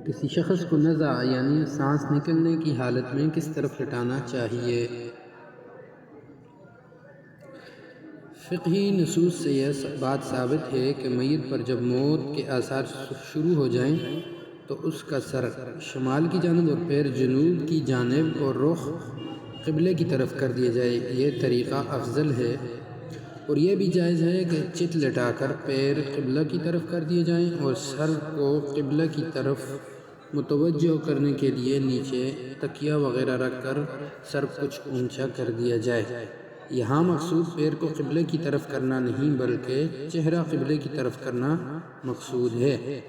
کسی شخص کو نزع یعنی سانس نکلنے کی حالت میں کس طرف لٹانا چاہیے؟ فقہی نصوص سے یہ بات ثابت ہے کہ میت پر جب موت کے آثار شروع ہو جائیں تو اس کا سر شمال کی جانب اور پیر جنوب کی جانب اور رخ قبلے کی طرف کر دیا جائے۔ یہ طریقہ افضل ہے، اور یہ بھی جائز ہے کہ چت لٹا کر پیر قبلہ کی طرف کر دیے جائیں اور سر کو قبلہ کی طرف متوجہ کرنے کے لیے نیچے تکیہ وغیرہ رکھ کر سر کچھ اونچا کر دیا جائے۔ یہاں مقصود پیر کو قبلے کی طرف کرنا نہیں بلکہ چہرہ قبلے کی طرف کرنا مقصود ہے۔